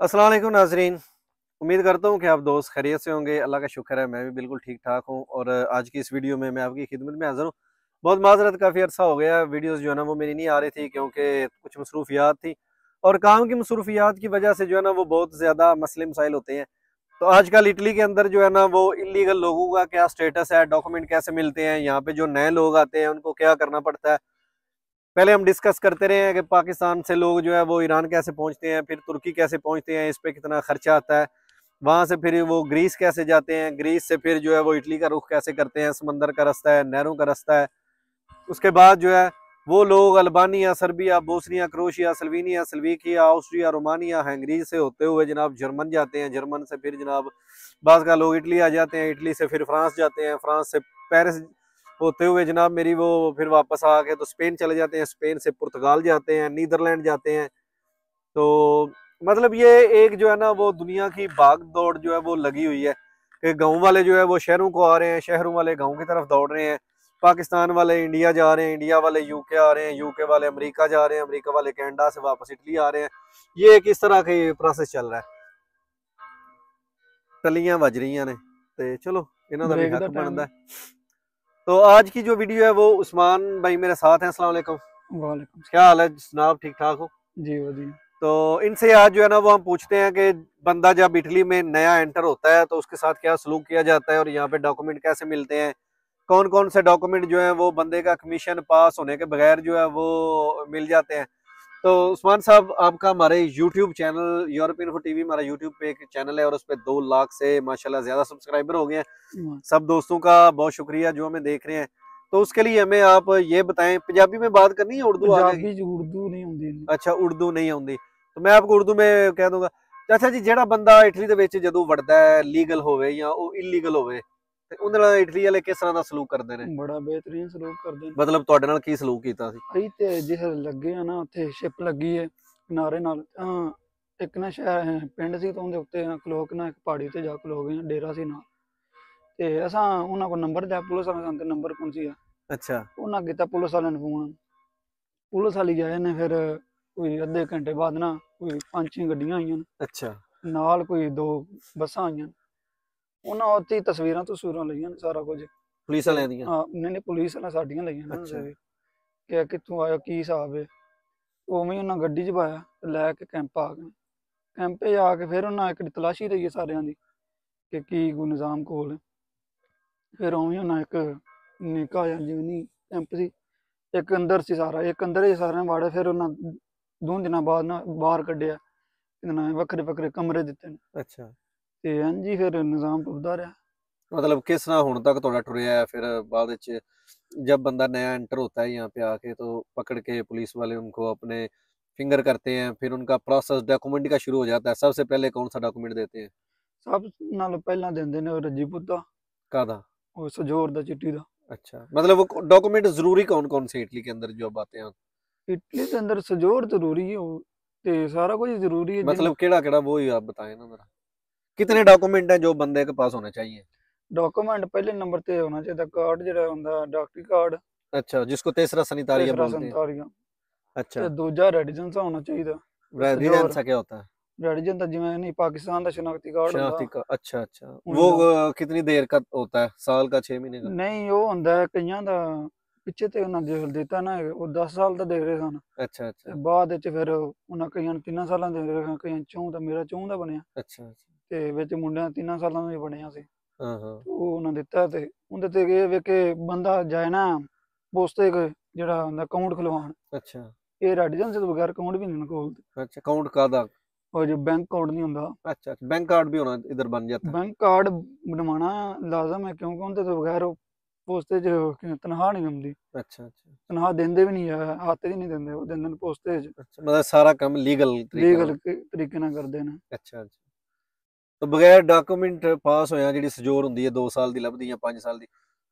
अस्सलाम वालेकुम नाजरीन। उम्मीद करता हूँ कि आप दोस्त खैरियत से होंगे। अल्लाह का शुक्र है, मैं भी बिल्कुल ठीक ठाक हूँ। और आज की इस वीडियो में मैं आपकी खिदमत में हाज़िर हूँ। बहुत माजरत, काफ़ी अर्सा हो गया वीडियोस जो है ना वो मेरी नहीं आ रही थी, क्योंकि कुछ मसरूफियात थी और काम की मसरूफियात की वजह से जो है ना वो बहुत ज़्यादा मसले मसाइल होते हैं। तो आजकल इटली के अंदर जो है ना वो इलीगल लोगों का क्या स्टेटस है, डॉक्यूमेंट कैसे मिलते हैं, यहाँ पे जो नए लोग आते हैं उनको क्या करना पड़ता है। पहले हम डिस्कस करते रहे हैं कि पाकिस्तान से लोग जो है वो ईरान कैसे पहुंचते हैं, फिर तुर्की कैसे पहुंचते हैं, इस पे कितना खर्चा आता है, वहां से फिर वो ग्रीस कैसे जाते हैं, ग्रीस से फिर जो है वो इटली का रुख कैसे करते हैं, समंदर का रास्ता है, नहरों का रास्ता है। उसके बाद जो है वो लोग Albania, Serbia, Bosnia, crochet, Slovenia, Slovakia, Austria, Romania, Hungary से होते हुए जनाब जर्मन जाते हैं। जर्मन से फिर जनाब बाज़ का लोग इटली आ जाते हैं, इटली से फिर फ्रांस जाते हैं, फ्रांस से पेरिस होते हुए जनाब मेरी वो फिर वापस आके तो स्पेन चले जाते हैं, स्पेन से पुर्तगाल जाते हैं, नीदरलैंड जाते हैं। तो मतलब ये एक जो है ना वो दुनिया की भाग दौड़ जो है वो लगी हुई है कि गाँव वाले जो है वो शहरों को आ रहे हैं, शहरों वाले गाँव की तरफ दौड़ रहे हैं, पाकिस्तान वाले इंडिया जा रहे हैं, इंडिया वाले यूके आ रहे हैं, यूके वाले अमेरिका जा रहे हैं, अमेरिका वाले कनाडा से वापस इटली आ रहे हैं। ये किस तरह का ये प्रोसेस चल रहा है। तलियां बज रही ने ते चलो इन्हों का भी ब्रेक दा हक टाइम। बनता है। तो आज की जो वीडियो है वो उस्मान भाई मेरे साथ हैं। अस्सलाम वालेकुम। वालेकुम क्या सलाम। हाल है जनाब, ठीक ठाक हो? जी वधिया। तो इनसे आज जो है ना वो हम पूछते हैं कि बंदा जब इटली में नया एंटर होता है तो उसके साथ क्या सलूक किया जाता है और यहाँ पे डॉक्यूमेंट कैसे मिलते हैं, कौन कौन से डॉक्यूमेंट जो है वो बंदे का कमीशन पास होने के बगैर जो है वो मिल जाते हैं। तो उस्मान साहब, आपका हमारे YouTube channel European info TV हमारा यूट्यूब पे एक चैनल है और उस पर 2 लाख से माशाल्लाह ज़्यादा सब्सक्राइबर हो गए हैं। सब दोस्तों का बहुत शुक्रिया जो हमें देख रहे हैं। तो उसके लिए हमें आप ये बताएं, पंजाबी में बात करनी है, उर्दू आ जाएगी? पंजाबी च उर्दू नहीं आਉਂਦੀ। अच्छा, उर्दू नहीं आती तो मैं आपको उर्दू में कह दूंगा। चाचा जी, ਜਿਹੜਾ ਬੰਦਾ ਇਟਲੀ ਦੇ ਵਿੱਚ ਜਦੋਂ ਵੜਦਾ ਹੈ, ਲੀਗਲ ਹੋਵੇ ਜਾਂ ਉਹ ਇਲੀਗਲ ਹੋਵੇ, ਤੇ ਉਹਦੇ ਨਾਲ ਇਟਲੀ ਵਾਲੇ ਕਿਸ ਤਰ੍ਹਾਂ ਦਾ ਸਲੂਕ ਕਰਦੇ ਨੇ? ਬੜਾ ਬਿਹਤਰੀਨ ਸਲੂਕ ਕਰਦੇ ਨੇ। ਮਤਲਬ ਤੁਹਾਡੇ ਨਾਲ ਕੀ ਸਲੂਕ ਕੀਤਾ ਸੀ? ਅਸੀਂ ਤੇ ਜਿਹੇ ਲੱਗੇ ਆ ਨਾ, ਉੱਥੇ ਸ਼ਿਪ ਲੱਗੀ ਹੈ ਕਿਨਾਰੇ ਨਾਲ, ਇੱਕ ਨਾ ਸ਼ਹਿਰ ਪਿੰਡ ਸੀ ਤੋਂ ਉਹਦੇ ਉੱਤੇ ਖਲੋ ਕੇ ਨਾ ਇੱਕ ਪਹਾੜੀ ਤੇ ਜਾ ਖਲੋ ਗਏ, ਡੇਰਾ ਸੀ ਨਾਲ। ਤੇ ਅਸਾਂ ਉਹਨਾਂ ਕੋਲ ਨੰਬਰ ਲਿਆ, ਪੁਲਿਸ ਵਾਲਿਆਂ ਸਾਨੂੰ ਤੇ ਨੰਬਰ ਕੌਣ ਸੀ। ਅੱਛਾ। ਉਹਨਾਂ ਕੀਤਾ ਪੁਲਿਸ ਵਾਲਿਆਂ ਨੂੰ ਫੋਨ, ਪੁਲਿਸ ਵਾਲੀ ਆਏ ਨੇ। ਫਿਰ ਕੋਈ ਅੱਧੇ ਘੰਟੇ ਬਾਅਦ ਨਾ ਕੋਈ 5-6 ਗੱਡੀਆਂ ਆਈਆਂ ਅੱਛਾ। ਨਾਲ, ਕੋਈ 2 ਬੱਸਾਂ ਆਈਆਂ। ਉਹਨਾਂ ਉੱਥੇ ਤਸਵੀਰਾਂ ਤਸਵੀਰਾਂ ਲਈਆਂ ਨੇ, ਸਾਰਾ ਕੁਝ। ਪੁਲਿਸ ਤੇ ਵਾਲਿਆਂ ਦੀਆਂ? ਨਹੀਂ ਪੁਲਿਸ ਵਾਲਾ ਸਾਡੀਆਂ ਲਈਆਂ ਨਾ। ਅੱਛਾ। ਕਿ ਕਿੱਥੋਂ ਆਇਆ, ਕੀ ਹਿਸਾਬ ਹੈ। ਉਵੇਂ ਉਹਨਾਂ ਗੱਡੀ 'ਚ ਪਾਇਆ ਤੇ ਲੈ ਕੇ ਕੈਂਪ ਆ ਗਏ। ਕੈਂਪੇ ਆ ਕੇ ਫਿਰ ਉਹਨਾਂ ਇੱਕ ਤਲਾਸ਼ੀ ਲਈ ਸਾਰਿਆਂ ਦੀ ਕਿ ਕੀ ਕੋਈ ਨਿਜ਼ਾਮ ਕੋਲ। ਫਿਰ ਉਵੇਂ ਉਹਨਾਂ ਇੱਕ ਨਿੱਕਾ ਜਿਹਾ ਜਿਵੇਂ ਨਹੀਂ ਕੈਂਪ ਸੀ, ਇੱਕ ਅੰਦਰ ਸੀ ਸਾਰਾ, ਇੱਕ ਅੰਦਰ ਹੀ ਸਾਰਿਆਂ ਵਾੜੇ। ਫਿਰ ਉਹਨਾਂ 2 ਦਿਨਾਂ ਬਾਅਦ ਨਾ ਬਾਹਰ ਕੱਢਿਆ, ਵੱਖਰੇ ਵੱਖਰੇ ਕਮਰੇ ਦਿੱਤੇ ਨੇ। ਅੱਛਾ। ਤੇ ਹਾਂਜੀ ਫਿਰ ਨਿਜ਼ਾਮ ਟੁਰਦਾ ਰਿਹਾ। मतलब किस तरह हुण तक थोड़ा टुरया है? फिर बाद जब बंदा नया एंटर होता है यहाँ पे आके तो पकड़ के पुलिस वाले उनको अपने फिंगर करते हैं, फिर उनका प्रोसेस डॉक्यूमेंट का शुरू हो जाता है। सबसे पहले कौन सा डॉक्यूमेंट देते हैं? ਸਭ ਨਾਲੋਂ ਪਹਿਲਾਂ ਦਿੰਦੇ ਨੇ ਉਹ ਰੱਜੀ ਪੁੱਤਾ, कादा? ਉਹ ਸਜੋਰ ਦਾ, चिट्टी ਦਾ। अच्छा, मतलब वो डॉक्यूमेंट जरूरी कौन कौन से इटली के अंदर जो अब आते हैं? इटली के अंदर सजोर जरूरी है, ते सारा कुछ जरूरी है। मतलब केड़ा केड़ा वो ही आप बताएं ना जरा। कितने डॉक्यूमेंट हैं जो बंदे के पास होने चाहिए? डॉक्यूमेंट पहले नंबर ते होना चाहिए कार्ड, जो होंदा डॉक्टरी कार्ड। अच्छा, जिसको तेसरा सैनिटारिया तीसरा बोलते हैं। संतारिया अच्छा। ते दूजा रेजिडेंस होना चाहिए। रेजिडेंस क्या होता है? रेजिडेंस तो जिवें नहीं पाकिस्तान का शनाख्ती कार्ड होंदा। शनाख्ती का? अच्छा अच्छा। वो उनका कितनी देर का होता है? साल का, 6 महीने का? नहीं वो होंदा है कईयां दा। पिछे ते उन्हें जेल देता ना, वो 10 साल का दे रहे सन। अच्छा अच्छा। ते बाद विच फिर उन्हें कईयां 3 साल दे रहे सन, कईयां 4 दा, मेरा 4 दा बनया। अच्छा अच्छा। ते विच मुंडियां 3 साल दा बनया सी। हाँ हाँ। ਉਹ ਉਹਨਾਂ ਦਿੱਤਾ ਤੇ ਉਹਦੇ ਤੇ ਇਹ ਵੇ ਕਿ ਬੰਦਾ ਜਾਏ ਨਾ ਪੋਸਤੇ ਜਿਹੜਾ ਹੁੰਦਾ ਅਕਾਊਂਟ ਖੁਲਵਾਉਣ। अच्छा ਇਹ ਰੈਡੀਜੈਂਸ ਤੋਂ ਬਗੈਰ ਅਕਾਊਂਟ ਵੀ ਨਹੀਂ ਖੋਲਦੇ। अच्छा। अकाउंट का दा? ਉਹ ਜੋ ਬੈਂਕ ਅਕਾਊਂਟ ਨਹੀਂ ਹੁੰਦਾ। अच्छा अच्छा, बैंक कार्ड भी होना इधर बन जाता है? ਬੈਂਕ ਕਾਰਡ ਬਣਵਾਉਣਾ ਲਾਜ਼ਮ ਹੈ, ਕਿਉਂਕਿ ਉਹਦੇ ਤੋਂ ਬਗੈਰ ਉਹ ਪੋਸਤੇ 'ਚ ਤਨਖਾਹ ਨਹੀਂ ਹੁੰਦੀ। अच्छा अच्छा ਤਨਖਾਹ ਦਿੰਦੇ ਵੀ ਨਹੀਂ ਆ, ਹੱਥ 'ਚ ਨਹੀਂ ਦਿੰਦੇ, ਉਹ ਦਿੰਦੇ ਨੇ ਪੋਸਤੇ 'ਚ। अच्छा। मतलब सारा काम लीगल तरीके ਲੀਗਲ नाल? ਤਰੀਕੇ ਨਾਲ ਕਰਦੇ ਨੇ। अच्छा अच्छा। तो बगैर डॉक्यूमेंट पास होया ਜਿਹੜੀ ਸਜੋਰ ਹੁੰਦੀ ਹੈ 2 ਸਾਲ ਦੀ ਲੱਭਦੀ ਜਾਂ 5 ਸਾਲ ਦੀ,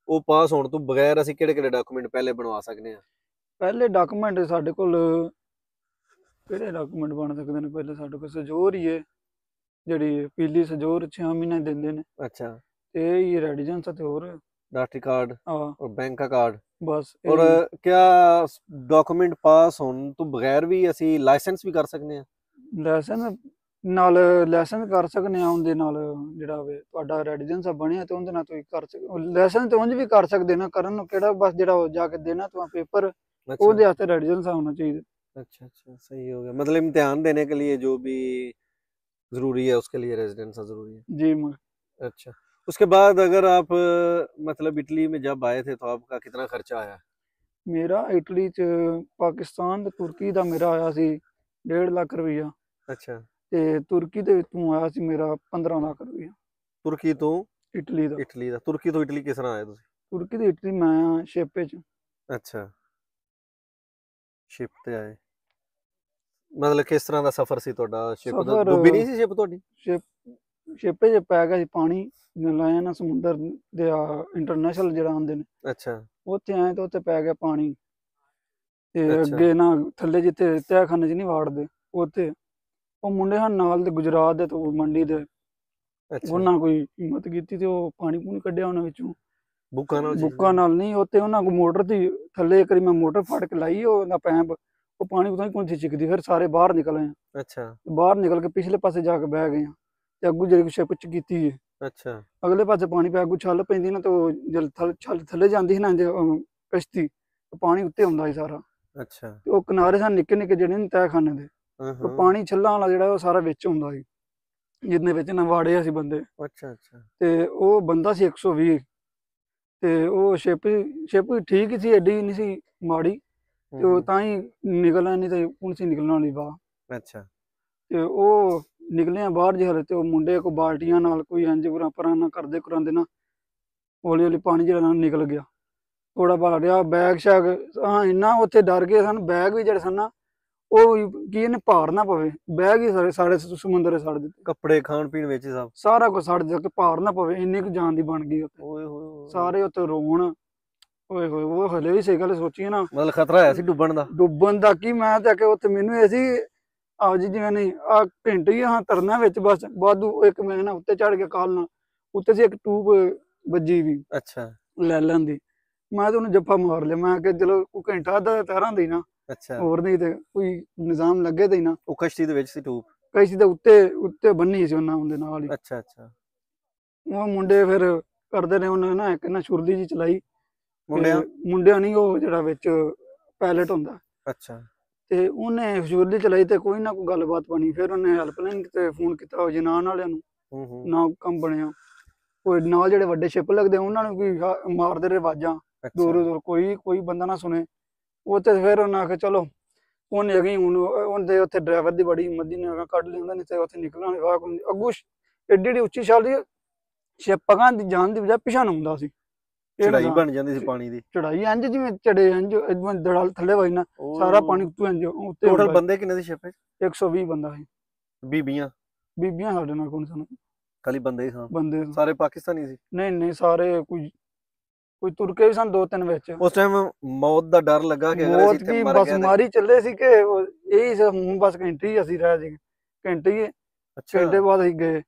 ਉਹ ਪਾਸ ਹੋਣ ਤੋਂ ਬਗੈਰ ਅਸੀਂ ਕਿਹੜੇ ਕਿਹੜੇ ਡਾਕੂਮੈਂਟ ਪਹਿਲੇ ਬਣਵਾ ਸਕਦੇ ਹਾਂ? ਪਹਿਲੇ ਡਾਕੂਮੈਂਟ ਸਾਡੇ ਕੋਲ ਕਿਹੜੇ ਡਾਕੂਮੈਂਟ ਬਣ ਸਕਦੇ ਨੇ? ਪਹਿਲੇ ਸਾਡੇ ਕੋਲ ਸਜੋਰ ਹੀ ਹੈ, ਜਿਹੜੀ ਪੀਲੀ ਸਜੋਰ 6 ਮਹੀਨੇ ਦਿੰਦੇ ਨੇ। अच्छा। ਤੇ ਹੀ ਰੈਡੀਜੈਂਸ ਤੇ ਹੋਰ राष्ट्रीय कार्ड हाँ और बैंक का कार्ड। बस और यही। क्या डॉक्यूमेंट पास होने तो बगैर भी ਅਸੀਂ ਲਾਇਸੈਂਸ ਵੀ ਕਰ ਸਕਦੇ ਹਾਂ? लाइसेंस ਨਾਲ ਲੈਸਨ ਕਰ ਸਕਨੇ ਆ ਉਹਦੇ ਨਾਲ, ਜਿਹੜਾ ਹੋਵੇ ਤੁਹਾਡਾ ਰੈਡੀਜੈਂਸ ਬਣਿਆ ਤੇ ਉਹਦੇ ਨਾਲ ਤੁਸੀਂ ਕਰ ਸਕਦੇ ਲੈਸਨ ਤੇ ਉਂਝ ਵੀ ਕਰ ਸਕਦੇ ਨਾ, ਕਰਨ ਨੂੰ ਕਿਹੜਾ ਬਸ ਜਿਹੜਾ ਉਹ ਜਾ ਕੇ ਦੇਣਾ ਤੁਹਾਨੂੰ पेपर, अच्छा ਉਹਦੇ ਵਾਸਤੇ ਰੈਡੀਜੈਂਸ होना चाहिए। अच्छा अच्छा, सही हो गया। मतलब इम्तिहान देने के लिए जो भी जरूरी है उसके लिए रेजिडेंस जरूरी है। जी अच्छा, उसके बाद अगर आप मतलब इटली में जब आए थे तो आपका कितना खर्चा आया? मेरा इटली च पाकिस्तान ते तुर्की ਦਾ ਮੇਰਾ ਆਇਆ ਸੀ 1.5 ਲੱਖ ਰੁਪਈਆ, अच्छा, ਤੇ ਤੁਰਕੀ ਦੇ ਵਿੱਚੋਂ ਆਇਆ ਸੀ ਮੇਰਾ 15 ਲੱਖ ਰੁਪਈਆ। तुर्की तो ਇਟਲੀ ਦਾ तुर्की तो इटली किस तरह आए तुसी? ਤੁਰਕੀ ਦੀ ਇਟਲੀ ਮੈਂ ਸ਼ਿਪ ਚ। अच्छा, शिप ਤੇ ਆਏ। ਮਤਲਬ ਕਿਸ ਤਰ੍ਹਾਂ ਦਾ ਸਫ਼ਰ ਸੀ ਤੁਹਾਡਾ? ਸ਼ਿਪ ਦਾ ਸਫ਼ਰ ਡੁੱਬੀ ਨਹੀਂ ਸੀ ਸ਼ਿਪ ਤੁਹਾਡੀ? ਸ਼ਿਪ ਚ ਪੈ ਗਿਆ ਸੀ ਪਾਣੀ, ਲਾਇਆ ਨਾ ਸਮੁੰਦਰ ਦੇ ਇੰਟਰਨੈਸ਼ਨਲ ਜਿਹੜਾ ਆਉਂਦੇ ਨੇ, ਅੱਛਾ ਉੱਥੇ ਆਏ ਤੇ ਉੱਥੇ ਪੈ ਗਿਆ ਪਾਣੀ, ਤੇ ਅੱਛਾ ਅੱਗੇ ਨਾ ਥੱਲੇ ਜਿੱਥੇ ਤਹਿਖਾਨੇ ਚ ਨਹੀਂ ਵਾੜਦੇ ਉੱਥੇ, ਉਹ ਮੁੰਡੇ ਹਨ ਨਾਲ ਦੇ ਗੁਜਰਾਤ ਦੇ ਤੋਂ ਮੰਡੀ ਦੇ, ਅੱਛਾ, ਉਹਨਾਂ ਕੋਈ ਹਿੰਮਤ ਕੀਤੀ ਤੇ ਉਹ ਪਾਣੀ ਪੂਣੀ ਕੱਢਿਆ ਉਹਨਾਂ ਵਿੱਚੋਂ ਬੁੱਕਾਂ ਨਾਲ ਨਹੀਂ, ਉੱਥੇ ਉਹਨਾਂ ਕੋ ਮੋਟਰ ਦੀ ਥੱਲੇ ਇੱਕ ਵਾਰੀ ਮੈਂ ਮੋਟਰ ਫੜ ਕੇ ਲਾਈ ਉਹਦਾ ਪੈਂਪ, ਉਹ ਪਾਣੀ ਪਤਾ ਨਹੀਂ ਕੌਣ ਸੀ ਚਿਕਦੀ, ਫਿਰ ਸਾਰੇ ਬਾਹਰ ਨਿਕਲ ਆਏ। ਅੱਛਾ, ਬਾਹਰ ਨਿਕਲ ਕੇ ਪਿਛਲੇ ਪਾਸੇ ਜਾ ਕੇ ਬਹਿ ਗਏ ਆ, ਤੇ ਅੱਗੂ ਜਿਹੜੀ ਸ਼ਿਪ ਚ ਕੀਤੀ ਹੈ ਅੱਛਾ, ਅਗਲੇ ਪਾਸੇ ਪਾਣੀ ਪੈ, ਅੱਗੂ ਛੱਲ ਪੈਂਦੀ ਨਾ, ਤੇ ਉਹ ਜਦ ਛੱਲ ਥੱਲੇ ਜਾਂਦੀ ਸੀ ਨਾ ਕਸ਼ਤੀ, ਪਾਣੀ ਉੱਤੇ ਆਉਂਦਾ ਸੀ ਸਾਰਾ। ਅੱਛਾ, ਤੇ ਉਹ ਕਿਨਾਰੇ ਸਨ ਨਿੱਕੇ ਨਿੱਕੇ ਜਿਹੜੇ ਨੇ ਤਹਿਖਾਨੇ ਦੇ, ਉਹ ਪਾਣੀ ਛੱਲਾਂ ਵਾਲਾ ਜਿਹੜਾ ਉਹ ਸਾਰਾ ਵਿੱਚ ਹੁੰਦਾ ਸੀ, ਜਿੰਨੇ ਵਿੱਚ ਨਾ ਵਾੜਿਆ ਸੀ ਬੰਦੇ। ਅੱਛਾ ਅੱਛਾ, ਤੇ ਉਹ ਬੰਦਾ ਸੀ 120, ਤੇ ਉਹ ਸ਼ਿਪ ਠੀਕ ਹੀ ਸੀ, ਐਡੀ ਨਹੀਂ ਸੀ ਮਾੜੀ, ਤੇ ਉਹ ਤਾਂ ਹੀ ਨਿਕਲਣਾ, ਨਹੀਂ ਤੇ ਹੁਣ ਸੀ ਨਿਕਲਣ ਵਾਲੀ ਬਾਹਰ। ਅੱਛਾ, ਤੇ ਉਹ ਨਿਕਲੇ ਬਾਹਰ ਜਿਹੇ, ਤੇ ਉਹ ਮੁੰਡੇ ਕੋ ਬਾਲਟੀਆਂ ਨਾਲ ਕੋਈ ਇੰਜ ਪਰਾਂ ਨਾ ਕਰਦੇ ਕਰਾਂਦੇ ਨਾ, ਹੌਲੀ ਹੌਲੀ ਪਾਣੀ ਜਿਹੜਾ ਨਾ ਨਿਕਲ ਗਿਆ, ਥੋੜਾ ਬਾਹਰ ਰਿਹਾ। ਬੈਗ ਸ਼ੈਗ ਹਾਂ ਇੰਨਾ ਉੱਥੇ ਡਰ ਗਏ ਸਨ, ਬੈਗ ਵੀ ਜਿਹੜੇ ਸਨ ਨਾ ਉਹ ਕੀ ਇਹਨੇ ਭਾਰ ਨਾ ਪਵੇ, ਬੈਗ ਹੀ ਸਾਰੇ ਸਮੁੰਦਰ ਸੜ ਦਿੱਤੇ, ਕੱਪੜੇ ਖਾਣ ਪੀਣ ਵਿੱਚ ਸਭ ਸਾਰਾ ਕੁਝ ਸੜ ਦਿੱਤਾ, ਕਿ ਭਾਰ ਨਾ ਪਵੇ, ਇੰਨੀ ਕੁ ਜਾਨ ਦੀ ਬਣ ਗਈ ਉੱਥੇ। ਓਏ ਹੋਏ ਸਾਰੇ ਉੱਥੇ ਰੋਣ, ਓਏ ਹੋਏ, ਉਹ ਹਲੇ ਵੀ ਸਹੀ ਗੱਲ ਸੋਚੀਏ ਨਾ, ਮਤਲਬ ਖਤਰਾ ਹੈ ਸੀ ਡੁੱਬਣ ਦਾ ਕੀ। ਮੈਂ ਤਾਂ ਕਿ ਉੱਥੇ ਮੈਨੂੰ ਇਹ ਸੀ ਆ ਜੀ ਜਿਵੇਂ ਨਹੀਂ ਆ ਘੰਟੇ ਹੀ ਹਾਂ ਤਰਨਾ ਵਿੱਚ ਬਸ ਵਾਧੂ, ਇੱਕ ਮੈਂ ਨਾ ਉੱਤੇ ਚੜ ਕੇ ਕਾਲ ਨਾਲ, ਉੱਤੇ ਸੀ ਇੱਕ ਟੂਬ ਵੱਜੀ ਵੀ ਅੱਛਾ ਲੈ ਲੈਂਦੀ, ਮੈਂ ਤਾਂ ਉਹਨੂੰ ਜੱਫਾ ਮਾਰ ਲਿਆ, ਮੈਂ ਕਿ ਚਲੋ ਕੋਈ ਘੰਟਾ ਅੱਧਾ ਤੈਰਾਂ ਦੀ ਨਾ, ਅੱਛਾ, ਹੋਰ ਨਹੀਂ ਤੇ ਕੋਈ ਨਿਜ਼ਾਮ ਲੱਗੇ ਤੇ ਨਾ। ਉਹ ਕਸ਼ਤੀ ਦੇ ਵਿੱਚ ਸੀ ਟੂਬ? ਕਸ਼ਤੀ ਦੇ ਉੱਤੇ ਬੰਨੀ ਸੀ ਉਹਨਾਂ ਦੇ ਨਾਲ ਹੀ। ਅੱਛਾ ਅੱਛਾ, ਉਹ ਮੁੰਡੇ ਫਿਰ ਕਰਦੇ ਨੇ, ਉਹਨਾਂ ਨਾ ਇੱਕ ਨਾ ਛੁਰਲੀ ਜੀ ਚਲਾਈ, ਮੁੰਡਿਆਂ ਨਹੀਂ, ਉਹ ਜਿਹੜਾ ਵਿੱਚ ਪਾਇਲਟ ਹੁੰਦਾ, ਅੱਛਾ, ਤੇ ਉਹਨੇ ਛੁਰਲੀ ਚਲਾਈ, ਤੇ ਕੋਈ ਨਾ ਕੋਈ ਗੱਲਬਾਤ ਬਣੀ, ਫਿਰ ਉਹਨੇ ਹੈਲਪਲਾਈਨ ਤੇ ਫੋਨ ਕੀਤਾ ਉਹ ਜਨਾਨ ਵਾਲਿਆਂ ਨੂੰ, ਨਾ ਕੰਮ ਬਣਿਆ। ਕੋਈ ਨਾਲ ਜਿਹੜੇ ਵੱਡੇ ਸ਼ਿਪ ਲੱਗਦੇ ਉਹਨਾਂ ਨੂੰ ਵੀ ਮਾਰਦੇ ਰਹੇ ਆਵਾਜ਼ਾਂ ਦੂਰੋਂ, ਕੋਈ ਬੰਦਾ ਨਾ ਸੁਣੇ। ਉਹ ਤੇ ਫਿਰ ਉਹਨਾਂ ਆਖਿਆ ਚਲੋ, ਉਹਨੇ ਅਗੀ ਹੁਣ ਉਹਦੇ ਉੱਥੇ ਡਰਾਈਵਰ ਦੀ ਬੜੀ ਹਿੰਮਤ ਦੀ ਨੇ ਕੱਢ ਲਿਆ, ਨਹੀਂ ਤੇ ਉੱਥੇ ਨਿਕਲਣਾ ਅੱਗੂ ਏਡੀ ਉੱਚੀ ਛਾਲ ਦੀ ਸ਼ਿਪ ਪਕਾਂ ਦੀ ਜਾਣ ਦੀ ਬਜਾਏ ਪਿਛਾਂ ਨੂੰ ਹੁੰਦਾ ਸੀ, ਚੜਾਈ ਬਣ ਜਾਂਦੀ ਸੀ ਪਾਣੀ ਦੀ, ਚੜਾਈ ਇੰਜ ਜਿਵੇਂ ਚੜੇ ਇੰਜ ਦੜਾਲ ਥੱਲੇ ਵਜਣਾ, ਸਾਰਾ ਪਾਣੀ ਉੱਤੇ। ਟੋਟਲ ਬੰਦੇ ਕਿੰਨੇ ਸੀ ਸ਼ਿਪ ਵਿੱਚ? 120 ਬੰਦਾ ਸੀ। ਬੀਬੀਆਂ ਸਾਡੇ ਨਾਲ ਕੌਣ ਸਨ? ਖਾਲੀ ਬੰਦੇ ਹੀ ਸਨ? ਬੰਦੇ ਸਾਰੇ ਪਾਕਿਸਤਾਨੀ ਸੀ? ਨਹੀਂ ਸਾਰੇ ਕੋਈ ਤੁਰਕੇ ਵੀ ਸਨ 2-3 ਵਿੱਚ। ਉਸ ਟਾਈਮ ਮੌਤ ਦਾ ਡਰ ਲੱਗਾ ਕਿ ਅਗਰ ਅਸੀਂ ਇੱਥੇ ਮਰ ਗਏ? ਬਸ ਮਾਰੀ ਚੱਲੇ ਸੀ ਕਿ ਇਹੀ ਹੁਣ ਬਸ ਘੰਟੇ ਹੀ ਅਸੀਂ ਰਹਿ ਜੀ, ਘੰਟੇ ਬਾਅਦ ਅਸੀਂ ਗਏ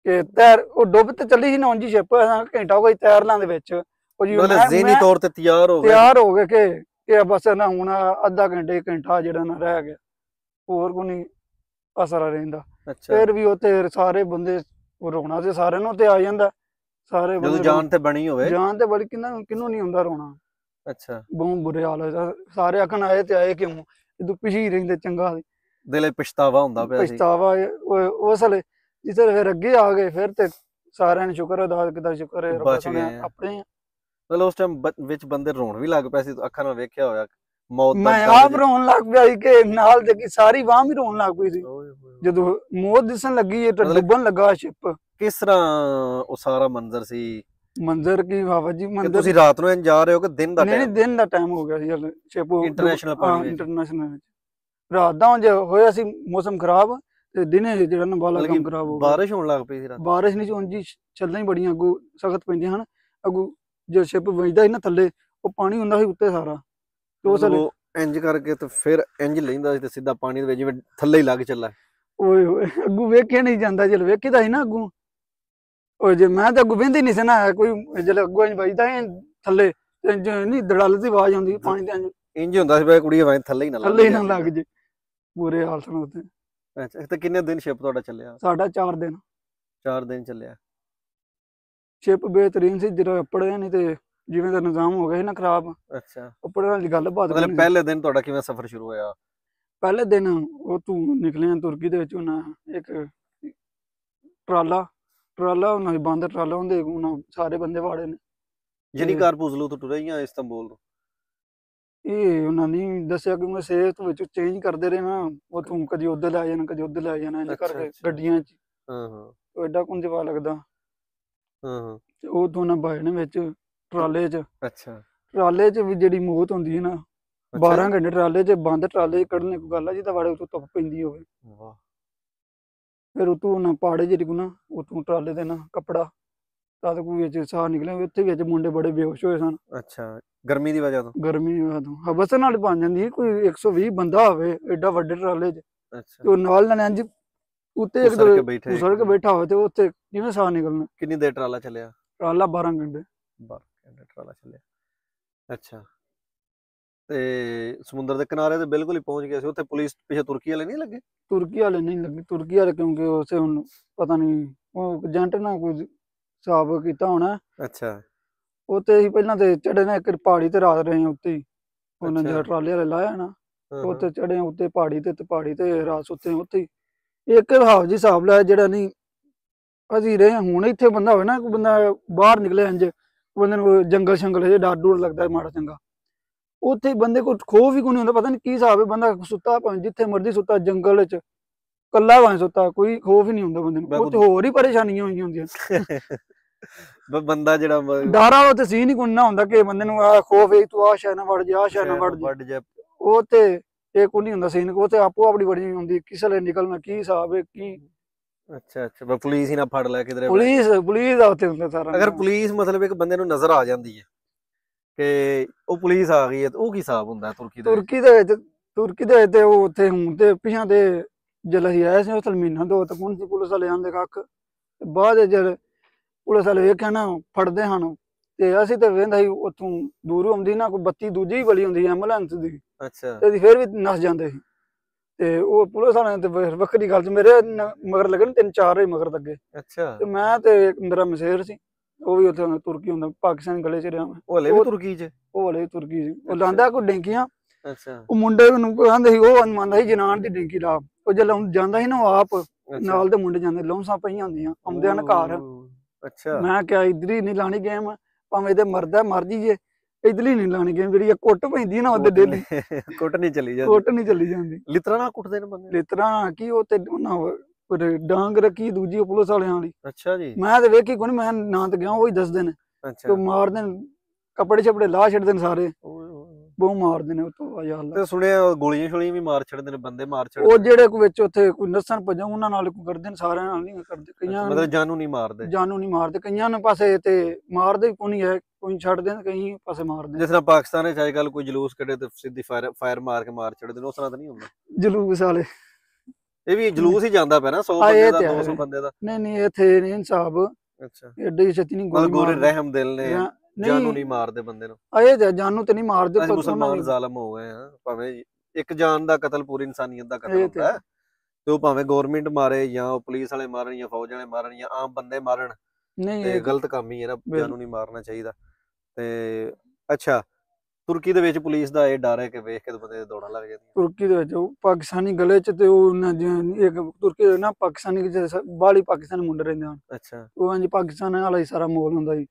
ਕਿ ਤੈਰ, ਉਹ ਡੁੱਬ ਤੇ ਚੱਲੀ ਸੀ ਨਾ ਉਂਝ ਸ਼ਿਪ, ਘੰਟਾ ਹੋ ਗਿਆ ਤੈਰ ਲਾਂ ਦੇ ਵਿੱਚ। ਜ਼ਿਹਨੀ ਤੌਰ ਤੇ ਤਿਆਰ ਹੋ ਗਏ ਕਿ ਬਸ ਨਾ ਹੁਣ ਅੱਧਾ ਘੰਟਾ ਜਿਹੜਾ ਨਾ ਰਹਿ ਗਿਆ, ਹੋਰ ਕੋਈ ਨਹੀਂ ਅਸਰ ਰਹਿੰਦਾ। ਫਿਰ ਵੀ ਉੱਥੇ ਸਾਰੇ ਬੰਦੇ ਰੋਣਾ ਤੇ ਸਾਰਿਆਂ ਨੂੰ ਤੇ ਆ ਜਾਂਦਾ, ਸਾਰੇ ਜਦੋਂ ਜਾਨ ਤੇ ਬਣੀ ਹੋਵੇ, ਜਾਨ ਤੇ ਬੜੀ ਕਿਹਨੂੰ ਨਹੀਂ ਹੁੰਦਾ ਰੋਣਾ। ਅੱਛਾ, ਬਹੁਤ ਬੁਰੇ ਹਾਲ ਹੋਇਆ, ਸਾਰੇ ਆਖਣ ਆਏ ਤੇ ਆਏ ਕਿਉਂ, ਜਦੋਂ ਪਿਛੀ ਰਹਿੰਦੇ ਚੰਗਾ ਸੀ, ਦਿਲੇ ਪਛਤਾਵਾ ਹੁੰਦਾ ਪਿਆ ਸੀ। ਪਛਤਾਵਾ ਉਸ ਵੇਲੇ ਜਿਸ ਫਿਰ ਅੱਗੇ ਆ ਗਏ, ਫਿਰ ਤੇ ਸਾਰਿਆਂ ਨੇ ਸ਼ੁਕਰ ਅਦਾ ਕੀਤਾ, ਸ਼ੁਕਰ ਹੈ ਆਪਣੇ। ਮਤਲਬ ਉਸ ਟਾਈਮ ਵਿੱਚ ਬੰਦੇ ਰੋਣ ਵੀ ਲੱਗ ਪਏ ਸੀ, ਅੱਖਾਂ ਨਾਲ ਵੇਖਿਆ ਹੋਇਆ ਮੌਤ ਦਾ? ਮੈਂ ਆਪ ਰੋਣ ਲੱਗ ਪਿਆ ਸੀ ਕਿ ਨਾਲ ਦੇ ਸਾਰੀ ਬਾਹ ਵੀ ਰੋਣ ਲੱਗ ਪਈ ਸੀ ਜਦੋਂ ਮੌਤ ਦਿਸਣ ਲੱਗੀ, ਡੁੱਬਣ ਲੱਗਾ ਸ਼ਿਪ। ਕਿਸ ਤਰ੍ਹਾਂ ਉਹ ਸਾਰਾ ਮੰਜ਼ਰ ਸੀ? ਮੰਜ਼ਰ ਕੀ ਬਾਬਾ ਜੀ, ਮੰਜ਼ਰ ਤੁਸੀਂ ਰਾਤ ਨੂੰ ਜਾ ਰਹੇ ਹੋ ਕਿ ਦਿਨ ਦਾ ਟਾਈਮ? ਨਹੀਂ, ਦਿਨ ਦਾ ਟਾਈਮ ਹੋ ਗਿਆ ਸੀ ਸ਼ਿਪ ਇੰਟਰਨੈਸ਼ਨਲ ਵਿੱਚ। ਰਾਤ ਦਾ ਹੋਇਆ ਸੀ ਮੌਸਮ ਖਰਾਬ, ਤੇ ਦਿਨੇ ਜਿਹੜਾ ਨਾ ਬਾਲਾ ਕੰਮ ਖਰਾਬ ਹੋ ਗਿਆ। ਬਾਰਿਸ਼ ਹੋਣ ਲੱਗ ਪਈ ਸੀ ਰਾਤ? ਬਾਰਿਸ਼ ਨਹੀਂ, ਉਂਝ ਛੱਲਾਂ ਹੀ ਬੜੀਆਂ ਅੱਗੂ ਸਖਤ ਪੈਂਦੀਆਂ ਹਨ। ਅੱਗੂ ਜੇ ਸ਼ਿਪ ਵੱਜਦਾ ਸੀ ਨਾ ਥੱਲੇ, ਉਹ ਪਾਣੀ ਹੁੰਦਾ ਸੀ ਉੱਤੇ ਸਾਰਾ, ਤੇ ਉਸ ਵੇਲੇ ਇੰਜ ਕਰਕੇ ਤੇ ਫਿਰ ਇੰਜ ਲੈਂਦਾ ਸੀ ਤੇ ਸਿੱਧਾ ਪਾਣੀ ਦੇ ਵਿੱਚ ਜਿਵੇਂ ਥੱਲੇ ਹੀ ਲੱਗ ਚੱਲਾ। ਓਏ ਹੋਏ, ਅੱਗੂ ਵੇਖਿਆ ਨਹੀਂ ਜਾਂਦਾ, ਜਦ ਵੇਖੀਦਾ ਸੀ ਨਾ ਅੱਗੂ, ਉਹ ਜੇ ਮੈਂ ਤਾਂ ਅੱਗੂ ਵਹਿੰਦੀ ਨਹੀਂ ਸੀ ਨਾ, ਕੋਈ ਜਦ ਅੱਗੂ ਇੰਜ ਵੱਜਦਾ ਥੱਲੇ ਨਹੀਂ ਦੜਾਲ ਦੀ ਆਵਾਜ਼ ਆਉਂਦੀ ਪਾਣੀ ਦੇ, ਇੰਜ ਹੁੰਦਾ ਸੀ ਕੁੜੀ ਹਵਾ ਥੱਲੇ ਹੀ ਨਾ ਲੱਗ ਜੇ। ਬੁਰੇ ਹਾਲ ਸਨ ਉੱਥੇ। ਅੱਛਾ ਤੇ ਕਿੰਨੇ ਦਿਨ ਸ਼ਿਪ ਤੁਹਾਡਾ ਚੱਲਿਆ? ਸਾਡਾ 4 ਦਿਨ 4 ਦਿਨ ਚੱਲਿਆ। ਸ਼ਿਪ ਬੇਹਤਰੀਨ ਸੀ, ਜਦੋਂ ਪੜਿਆ ਨਹੀਂ ਤੇ ਜਿਵੇਂ ਦਾ ਨਿਜ਼ਾਮ ਹੋ ਗਿਆ ਸੀ ਨਾ ਖਰਾਬ, ਅੱਛਾ ਪੜਨ ਵਾਲੀ ਗੱਲਬਾਤ ਕੋਈ ਮਤਲਬ ਨਹੀਂ ਸੀ। ਪਹਿਲੇ ਦਿਨ ਤੁਹਾਡਾ ਕਿਵੇਂ ਸਫ਼ਰ ਸ਼ੁਰੂ ਹੋਇਆ? ਪਹਿਲੇ ਦਿਨ ਉਹ ਤੂੰ ਨਿਕਲੇ ਤੁਰਕੀ ਦੇ ਵਿੱਚ, ਉਹਨਾਂ ਇੱਕ ਟਰਾਲਾ ਉਹਨਾਂ ਦੀ ਬੰਦ ਟਰਾਲਾ ਹੁੰਦੇ, ਉਹਨਾਂ ਸਾਰੇ ਬੰਦੇ ਵਾੜੇ ਨੇ। ਯਾਨੀ ਕਾਰਪੂਜ਼ਲੂ ਤੋਂ ਟੁਰੇ ਜਾਂ ਇਸਤੰਬੂਲ ਤੋਂ? ਇਹ ਉਹਨਾਂ ਨੇ ਦੱਸਿਆ ਕਿ ਮੈਂ ਸੇਤ ਵਿੱਚ ਚੇਂਜ ਕਰਦੇ ਰਹੇ ਨਾ, ਉਹ ਤੂੰ ਕਦੀ ਉੱਧਰ ਲੈ ਜਾਣਾ ਕਦੀ ਉੱਧਰ ਲੈ ਜਾਣਾ, ਇੰਝ ਕਰਕੇ ਗੱਡੀਆਂ 'ਚ। ਹਾਂ ਐਡਾ ਕੁੰਝ ਪਾ ਲੱਗਦਾ। ਹਾਂ ਤੇ ਉਹ ਦੋਨਾਂ ਬਾਏ ਨੇ ਵਿੱਚ ਟਰਾਲੇ 'ਚ। ਅੱਛਾ ਟਰਾਲੇ 'ਚ ਵੀ ਜਿਹੜੀ ਮੌਤ ਹੁੰਦੀ ਹੈ ਨਾ, 12 ਘੰਟੇ ਟਰਾਲੇ 'ਚ ਬੰਦ, ਟਰਾਲੇ 'ਚ ਕੱਢਣੇ ਕੋਈ ਗੱਲ ਆ, ਜਿਹਦਾ ਵਾੜੇ ਉਤੋਂ ਧੁੱਪ ਪੈਂਦੀ ਹੋਵੇ। ਵਾਹ। ਫਿਰ ਉਤੋਂ ਨਾ ਪਾੜੇ ਜਿਹੜੀ ਕੋ ਨਾ, ਉਤੋਂ ਟਰਾਲੇ ਦੇ ਨਾ ਕੱਪੜਾ ਤਦ ਕੋਈ ਵਿੱਚ ਸਾਹ ਨਿਕਲਿਆ, ਉੱਥੇ ਵਿੱਚ ਮੁੰਡੇ ਬੜੇ ਬੇਹੋਸ਼ ਹੋਏ ਸਨ। ਅੱਛਾ ਗਰਮੀ ਦੀ ਵਜ੍ਹਾ ਤੋਂ? ਗਰਮੀ ਦੀ ਵਜ੍ਹਾ ਤੋਂ ਹਵਸ ਨਾਲ ਬਣ ਜਾਂਦੀ ਹੈ, ਕੋਈ 120 ਬੰਦਾ ਹੋਵੇ ਐਡਾ ਵੱਡੇ ਟਰਾਲੇ 'ਚ, ਅੱਛਾ ਤੇ ਉਹ ਨਾਲ ਇੰਝ ਉੱਤੇ ਇੱਕ ਉਸਰ ਕੇ ਬੈਠਾ ਹੋਵੇ, ਤੇ ਉੱਥੇ ਕਿਵੇਂ ਸਾਹ ਨਿਕਲਣਾ? ਕਿੰਨੀ ਦੇਰ ਟਰਾਲਾ ਚੱਲਿਆ? ਟਰਾਲਾ 12 ਘੰਟੇ। 12 ਘੰਟੇ ਟਰਾਲਾ ਚੱਲਿਆ। ਅੱਛਾ ਤੇ ਸਮੁੰਦਰ ਦੇ ਕਿਨਾਰੇ ਤੇ ਬਿਲਕੁਲ ਹੀ ਪਹੁੰਚ ਗਏ ਸੀ, ਉੱਥੇ ਪੁਲਿਸ ਪਿੱਛੇ ਤੁਰਕੀ ਵਾਲੇ ਨਹੀਂ ਲੱਗੇ? ਤੁਰਕੀ ਵਾਲੇ ਨਹੀਂ ਲੱਗੇ, ਤੁਰਕੀ ਵਾਲੇ ਕਿਉਂਕਿ ਉਸੇ ਹੁਣ ਪਤਾ ਨਹੀਂ ਉਹ ਏਜੰਟ ਨਾਲ ਕੁਝ ਹਿਸਾਬ ਕੀਤਾ ਹੋਣਾ। ਅੱਛਾ ਉੱਤੇ ਅਸੀਂ ਪਹਿਲਾਂ ਤੇ ਚੜੇ ਨਾ ਇੱਕ ਪਹਾੜੀ ਤੇ ਰਾਤ ਰਹੇ ਹਾਂ ਉੱਤੇ ਹੀ, ਉਹਨਾਂ ਜਿਹੜਾ ਟਰਾਲੇ ਵਾਲੇ ਲਾਇਆ ਨਾ, ਉੱਤੇ ਚੜੇ ਉੱਤੇ ਪਹਾੜੀ ਤੇ ਰਾਤ ਸੁੱਤੇ ਉੱਥੇ ਹੀ। ਇੱਕ ਹਾਫ ਜੀ ਹਿਸਾਬ ਲਾਇਆ ਜਿਹੜਾ ਨਹੀਂ ਅਸੀਂ ਰਹੇ। ਹੁਣ ਇੱਥੇ ਬੰਦਾ ਹੋਵੇ ਨਾ, ਕੋਈ ਬੰਦਾ ਬਾਹਰ ਨਿਕਲੇ ਇੰਜ ਬੰਦੇ ਨੂੰ ਜੰਗਲ ਸ਼ੰਗਲ ਜੇ ਡਰ ਡੂਰ ਲੱਗਦਾ ਮਾੜਾ ਚੰਗਾ, ਉੱਥੇ ਬੰਦੇ ਕੋਲ ਖੋਫ ਵੀ ਕੋਈ ਨਹੀਂ ਹੁੰਦਾ, ਪਤਾ ਨਹੀਂ ਕੀ ਹਿਸਾਬ ਹੈ। ਬੰਦਾ ਸੁੱਤਾ ਭਾਵੇਂ ਜਿੱਥੇ ਮਰਜ਼ੀ ਸੁੱਤਾ, ਜੰਗਲ 'ਚ ਕੱਲਾ ਭਾਵੇਂ ਸੁੱਤਾ, ਕੋਈ ਖੋਫ ਹੀ ਨਹੀਂ ਹੁੰਦਾ ਬੰਦੇ ਨੂੰ। ਉੱਥੇ ਹੋਰ ਹੀ ਪਰੇਸ਼ਾਨੀਆਂ ਹੋਈਆਂ ਹੁੰਦੀਆਂ। ਬੰਦਾ ਜਿਹੜਾ ਡਰ ਵਾਲਾ ਤੇ ਸੀਨ ਹੀ ਕੋਈ ਨਾ ਹੁੰਦਾ ਕਿ ਬੰਦੇ ਨੂੰ ਆ ਖੋਫ ਹੈ, ਤੂੰ ਆ ਸ਼ੈ ਨਾ ਵੜ ਜਾ, ਆ ਸ਼ੈ ਨਾ ਵੜ ਜਾ। ਉਹ ਤੇ ਇਹ ਕੋਈ ਨਹੀਂ ਹੁੰਦਾ ਸੀਨ, ਉਹ ਤੇ ਆਪੋ ਆਪਣੀ ਬੜੀ ਹੁੰਦੀ, ਕਿਸੇ ਲਈ ਨਿਕਲਣਾ ਕੀ ਹਿਸਾਬ ਹੈ ਕੀ। ਅੱਛਾ ਅੱਛਾ ਪੁਲਿਸ ਹੀ ਨਾ ਫੜ ਲੈ ਕਿਧਰੇ? ਪੁਲਿਸ ਆ ਉੱਥੇ ਹੁੰਦਾ ਸਾਰਾ। ਅਗਰ ਪੁਲਿਸ ਮਤਲਬ ਇੱਕ ਬੰਦੇ ਨੂੰ ਨਜ਼ਰ ਆ ਜਾਂਦੀ ਹੈ ਕਿ ਉਹ ਪੁਲਿਸ ਆ ਗਈ ਹੈ, ਤਾਂ ਉਹ ਕੀ ਹਿਸਾਬ ਹੁੰਦਾ ਤੁਰਕੀ ਦੇ ਵਿੱਚ? ਤੁਰਕੀ ਦੇ ਵਿੱਚ ਉਹ ਉੱਥੇ ਹੁਣ ਤੇ ਪਿਛਾਂ ਤੇ ਜਦ ਅਸੀਂ ਆਏ ਸੀ ਉਸ ਮਹੀਨਾ ਦੋ ਤੱਕ ਹੁਣ ਸੀ ਪੁਲਿਸ ਵਾਲੇ ਆਂਦੇ ਕੱਖ, ਬਾਅਦ ਜਦ ਪੁਲਿਸ ਵਾਲੇ ਵੇਖਿਆ ਨਾ ਫੜਦੇ ਹਨ, ਤੇ ਅਸੀਂ ਤੇ ਵੇਖਦਾ ਸੀ ਉੱਥੋਂ ਦੂਰੋਂ ਆਉਂਦੀ ਨਾ ਕੋਈ ਬੱਤੀ ਦੂਜੀ ਗਲੀ ਹੁੰਦੀ ਐਂਬੂਲੈਂਸ ਦੀ, ਅੱਛਾ ਤੇ ਅਸੀਂ ਫਿਰ ਵੀ ਨੱਸ ਜਾਂਦੇ ਸੀ। ਤੇ ਉਹ ਪੁਲਿਸ ਵਾਲਿਆਂ ਤੇ ਵੱਖਰੀ ਗੱਲ ਸੀ, ਮੇਰੇ ਮਗਰ ਲੱਗੇ 3-4 ਮਗਰ ਲੱਗੇ। ਅੱਛਾ ਤੇ ਮੈਂ ਤੇ ਮੇਰਾ ਮਸ਼ੇਰ ਸੀ, ਉਹ ਵੀ ਉੱਥੇ ਤੁਰਕੀ ਹੁੰਦਾ, ਪਾਕਿਸਤਾਨ ਗਲੇ 'ਚ ਰਿਹਾ ਮੈਂ। ਉਹ ਹਲੇ ਵੀ ਤੁਰਕੀ 'ਚ? ਉਹ ਹਲੇ ਤੁਰਕੀ ਸੀ। ਉਹ ਲਾਂਦਾ ਕੋਈ ਡੈਂਕੀਆਂ। ਅੱਛਾ ਉਹ ਮੁੰਡੇ ਨੂੰ ਕਹਿੰਦੇ ਸੀ, ਉਹ ਮੰਨਦਾ ਸੀ ਜਨਾਨ ਦੀ ਡਿੰਕੀ ਲਾ। ਉਹ ਜੇ ਜਾਂਦਾ ਸੀ ਨਾ, ਉਹ ਆਪ ਨਾਲ ਦੇ ਮੁੰਡੇ ਜਾਂਦੇ, ਲੌਂਸਾਂ ਪਈਆਂ ਹੁੰਦੀਆਂ ਆਉਂਦੇ ਹਨ ਘਰ। ਅੱਛਾ ਮੈਂ ਕਿਹਾ ਇਧਰ ਹੀ ਨਹੀਂ ਲਾਣੀ ਗੇਮ, ਭਾਵੇਂ ਇਹਦੇ ਮਰਦਾ ਮਰ ਜੀਏ, ਇਧਰ ਹੀ ਨਹੀਂ ਲਾਣੀ ਗੇਮ। ਜਿਹੜੀ ਕੁੱਟ ਪੈਂਦੀ ਨਾ ਉਹਦੇ ਡੇਲੀ ਕੁੱਟ ਨਹੀਂ ਚੱਲੀ ਜਾਂਦੀ। ਕੁੱਟ ਨਹੀਂ ਚੱਲੀ ਜਾਂਦੀ। ਲਿਤਰਾ ਨਾਲ ਕੁੱਟਦੇ ਨੇ ਬੰਦੇ? ਲਿਤਰਾ ਕੀ ਉਹ ਤੇ ਉਹਨਾਂ ਡਾਂਗ ਰੱਖੀ ਦੂਜੀ ਪੁਲਿਸ ਵਾਲਿਆਂ ਵਾਲੀ। ਅੱਛਾ ਜੀ। ਮੈਂ ਤੇ ਵੇਖੀ ਕੋਈ, ਮੈਂ ਨਾਂ ਤੇ ਗਿਆ, ਉਹੀ ਦੱਸਦੇ ਨੇ। ਅੱਛਾ ਮਾਰਦੇ ਨੇ, ਕੱਪੜੇ ਛਪੜੇ ਲਾ ਛੱਡਦੇ ਨੇ ਸਾਰੇ, ਬਹੁਤ ਮਾਰਦੇ ਨੇ। ਤੇ ਸੁਣਿਆ ਗੋਲੀਆਂ ਸ਼ੋਲੀਆਂ ਵੀ ਮਾਰ ਛੱਡਦੇ ਨੇ, ਬੰਦੇ ਮਾਰ ਛੱਡਦੇ। ਉਹ ਜਿਹੜੇ ਕੋਈ ਵਿੱਚ ਉੱਥੇ ਕੋਈ ਨੱਸਣ ਭੱਜਣ ਉਹਨਾਂ ਨਾਲ ਕੋਈ ਕਰਦੇ ਨੇ, ਸਾਰਿਆਂ ਨਾਲ ਨਹੀਂ ਕਰਦੇ। ਕਈਆਂ ਮਤਲਬ ਜਾਨੂ ਨਹੀਂ ਮਾਰਦੇ? ਜਾਨੂ ਨਹੀਂ ਮਾਰਦੇ, ਕਈਆਂ ਨੂੰ ਪਾਸੇ ਤੇ ਮਾਰਦੇ ਕੋਈ ਨਹੀਂ ਹੈ, ਕੋਈ ਛੱਡਦੇ ਨੇ, ਕਈ ਪਾਸੇ ਮਾਰਦੇ। ਜਿਸ ਤਰ੍ਹਾਂ ਪਾਕਿਸਤਾਨ ਵਿੱਚ ਅੱਜ ਕੱਲ ਕੋਈ ਜਲੂਸ ਕੱਢੇ ਤੇ ਸਿੱਧੀ ਫਾਇਰ ਮਾਰ ਕੇ ਮਾਰ ਛੱਡਦੇ ਨੇ, ਉਸ ਤਰ੍ਹਾਂ ਤਾਂ ਨਹੀਂ ਹੁੰਦਾ? ਜਲੂਸ ਵਾਲੇ ਇਹ ਵੀ ਜਲੂਸ ਹੀ ਜਾਂਦਾ ਪਿਆ ਨਾ, 100 ਬੰਦੇ ਦਾ 200 ਬੰਦੇ ਦਾ। ਨਹੀਂ ਇੱਥੇ ਨਹੀਂ ਇਨਸਾਫ। ਅੱਛਾ ਐਡੀ ਛੇਤੀ ਨਹੀਂ ਗੋਲੀ ਗੋਰੇ ਰਹਿਮ ਦਿਲ ਨੇ, ਜਾਨੂ ਨਹੀਂ ਮਾਰਦੇ ਬੰਦੇ ਨੂੰ। ਇਹ ਤੇ ਜਾਨੂ ਤੇ ਨਹੀਂ ਮਾਰਦੇ, ਪਰ ਮੁਸਲਮਾਨ ਜ਼ਾਲਮ ਹੋ ਗਏ ਆ। ਭਾਵੇਂ ਇੱਕ ਜਾਨ ਦਾ ਕਤਲ ਪੂਰੀ ਇਨਸਾਨੀਅਤ ਦਾ ਕਤਲ ਹੁੰਦਾ ਹੈ, ਤੇ ਉਹ ਭਾਵੇਂ ਗਵਰਨਮੈਂਟ ਮਾਰੇ ਜਾਂ ਉਹ ਪੁਲਿਸ ਵਾਲੇ ਮਾਰਨ ਜਾਂ ਫੌਜ ਵਾਲੇ ਮਾਰਨ ਜਾਂ ਆਮ ਬੰਦੇ ਮਾਰਨ, ਤੇ ਗਲਤ ਕੰਮ ਹੀ ਹੈ ਨਾ, ਜਾਨੂ ਨਹੀਂ ਮਾਰਨਾ ਚਾਹੀਦਾ। ਤੇ ਅੱਛਾ ਤੁਰਕੀ ਦੇ ਵਿੱਚ ਪੁਲਿਸ ਦਾ ਇਹ ਡਰ ਹੈ ਕਿ ਵੇਖ ਕੇ ਬੰਦੇ ਦੌੜਾਂ ਲੱਗ ਜਾਂਦੀਆਂ? ਤੁਰਕੀ ਦੇ ਵਿੱਚ ਉਹ ਪਾਕਿਸਤਾਨੀ ਗਲੇ 'ਚ, ਤੇ ਉਹ ਇੱਕ ਤੁਰਕੀ ਦੇ ਨਾ ਪਾਕਿਸਤਾਨੀ ਬਾਹਲੀ ਪਾਕਿਸਤਾਨੀ ਮੁੰਡੇ ਰਹਿੰਦੇ ਹਨ। ਅੱਛਾ ਉਹ ਇੰਝ ਪਾਕਿਸਤਾਨ ਵਾਲਾ ਹੀ ਸਾਰਾ ਮਾਹੌਲ ਹੁੰਦਾ ਜੀ।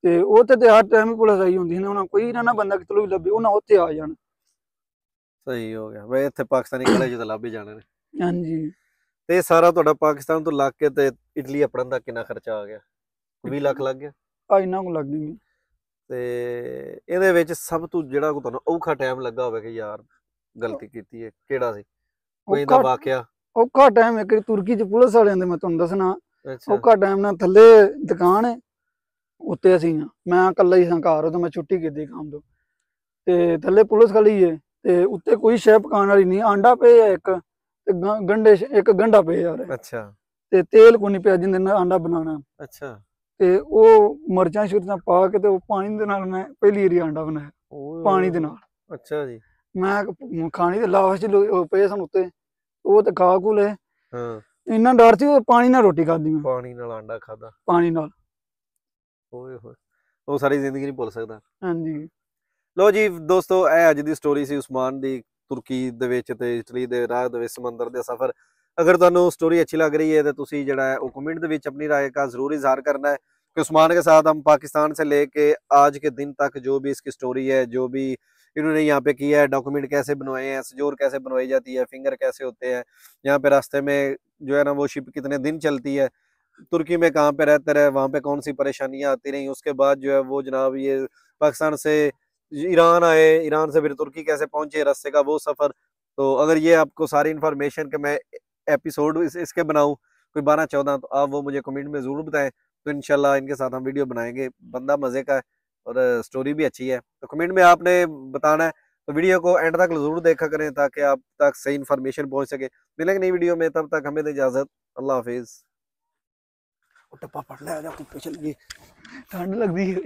ਤੇ ਉਹ ਤੇ ਹਰ ਟਾਈਮ ਹੀ ਪੁਲਿਸ ਆਈ ਹੁੰਦੀ ਸੀ, ਉਹਨਾਂ ਕੋਈ ਨਾ ਬੰਦਾ ਕਿਤੋਂ ਵੀ ਲੱਭੇ ਉਹਨਾਂ ਉੱਥੇ ਆ ਜਾਣ। ਸਹੀ ਹੋ ਗਿਆ ਬਈ, ਇੱਥੇ ਪਾਕਿਸਤਾਨੀ ਗਲੇ 'ਚ ਤਾਂ ਲੱਭ ਹੀ ਜਾਣੇ ਨੇ। ਹਾਂਜੀ। ਤੇ ਸਾਰਾ ਤੁਹਾਡਾ ਪਾਕਿਸਤਾਨ ਤੋਂ ਲੱਗ ਕੇ ਤੇ ਇਟਲੀ ਆਪਣਨ ਦਾ ਕਿੰਨਾ ਖਰਚਾ ਆ ਗਿਆ? 20 ਲੱਖ ਲੱਗ ਗਿਆ? ਇੰਨਾ ਕੁ ਲੱਗ ਗਈ। ਤੇ ਇਹਦੇ ਵਿੱਚ ਸਭ ਤੋਂ ਜਿਹੜਾ ਤੁਹਾਨੂੰ ਔਖਾ ਟਾਈਮ ਲੱਗਾ ਹੋਵੇ ਕਿ ਯਾਰ ਗਲਤੀ ਕੀਤੀ ਹੈ, ਕਿਹੜਾ ਸੀ ਕੋਈ ਇਹਦਾ ਵਾਕਿਆ? ਔਖਾ ਟਾਈਮ ਇੱਕ ਤੁਰਕੀ 'ਚ ਪੁਲਿਸ ਵਾਲਿਆਂ ਦੇ ਮੈਂ ਤੁਹਾਨੂੰ ਦੱਸਣਾ। ਔਖਾ ਟਾਈਮ ਨਾਲ ਥੱਲੇ ਦੁਕਾਨ ਹੈ, ਉੱਤੇ ਅਸੀਂ ਮੈਂ ਇਕੱਲਾ ਹੀ ਸਾਂ ਘਰ, ਉਦੋਂ ਮੈਂ ਛੁੱਟੀ ਕੀਤੀ ਕੰਮ ਤੋਂ, ਤੇ ਥੱਲੇ ਪੁਲਿਸ ਖੜੀ ਹੈ, ਤੇ ਉੱਤੇ ਕੋਈ ਸ਼ੈ ਪਕਾਉਣ ਵਾਲੀ ਨਹੀਂ। ਆਂਡਾ ਪਿਆ ਇੱਕ, ਤੇ ਗੰਢੇ ਇੱਕ ਗੰਢਾ ਪਿਆ ਯਾਰ। ਅੱਛਾ ਤੇ ਤੇਲ ਕੋਈ ਨਹੀਂ ਪਿਆ ਜਿਹਦੇ ਨਾਲ ਆਂਡਾ ਬਣਾਉਣਾ। ਅੱਛਾ ਤੇ ਉਹ ਮਿਰਚਾਂ ਸ਼ੁਰਚਾਂ ਪਾ ਕੇ ਤੇ ਉਹ ਪਾਣੀ ਦੇ ਨਾਲ ਮੈਂ ਪਹਿਲੀ ਵਾਰੀ ਆਂਡਾ ਬਣਾਇਆ, ਪਾਣੀ ਦੇ ਨਾਲ। ਅੱਛਾ ਜੀ। ਮੈਂ ਖਾਣੀ ਤੇ ਲਾਸ਼ ਪਏ ਸਨ ਉੱਤੇ, ਉਹ ਤੇ ਖਾ ਖੂ ਲਏ। ਹਾਂ, ਇੰਨਾ ਡਰ ਸੀ, ਉਹ ਪਾਣੀ ਨਾਲ ਰੋਟੀ ਖਾਦੀ ਮੈਂ, ਪਾਣੀ ਨਾਲ ਆਂਡਾ ਖਾਦਾ। ਪਾਣੀ ਨਾਲ। ਓਏ ਹੋਏ, ਉਹ ਸਾਰੀ ਜ਼ਿੰਦਗੀ ਨਹੀਂ ਭੁੱਲ ਸਕਦਾ। ਹਾਂਜੀ। ਲੋ ਜੀ ਦੋਸਤੋ, ਇਹ ਅੱਜ ਦੀ ਸਟੋਰੀ ਸੀ ਉਸਮਾਨ ਦੀ, ਤੁਰਕੀ ਦੇ ਵਿੱਚ ਤੇ ਇਟਲੀ ਦੇ ਰਾਹ ਦੇ ਵਿੱਚ ਸਮੁੰਦਰ ਦੇ ਸਫ਼ਰ। अगर तुहानू स्टोरी अच्छी लग रही है तो तुसी जड़ा है वो कमेंट दे विच अपनी राय का ज़रूर इजहार करना है कि उस्मान के साथ हम पाकिस्तान से लेके आज के दिन तक जो भी इसकी स्टोरी है, जो भी इन्होंने यहाँ पे किया है, डॉक्यूमेंट कैसे बनवाए हैं, सजोर कैसे बनवाई जाती है, फिंगर कैसे होते हैं, यहाँ पे रास्ते में जो है ना वो शिप कितने दिन चलती है, तुर्की में कहाँ पे रहते रहे, वहाँ पे कौन सी परेशानियाँ आती रही, उसके बाद जो है वो जनाब ये पाकिस्तान से ईरान आए, ईरान से फिर तुर्की कैसे पहुंचे, रास्ते का वो सफ़र। तो अगर ये आपको सारी इन्फॉर्मेशन के मैं एपिसोड इसके बनाऊं कोई 12-14 तो आप वो मुझे कमेंट में ज़रूर बताएं, तो इंशाल्लाह इनके साथ हम वीडियो बनाएंगे। बंदा मज़े का है और स्टोरी भी अच्छी है, तो कमेंट में आपने बताना है। तो वीडियो को एंड तक ज़रूर देखा करें ताकि आप तक सही इन्फॉर्मेशन पहुंच सके। मिलेंगे नई वीडियो में, तब तक हमें दे इजाज़त। अल्लाह हाफिज़। टप्पा पड़ लिया, चल गई, ठंड लगती है।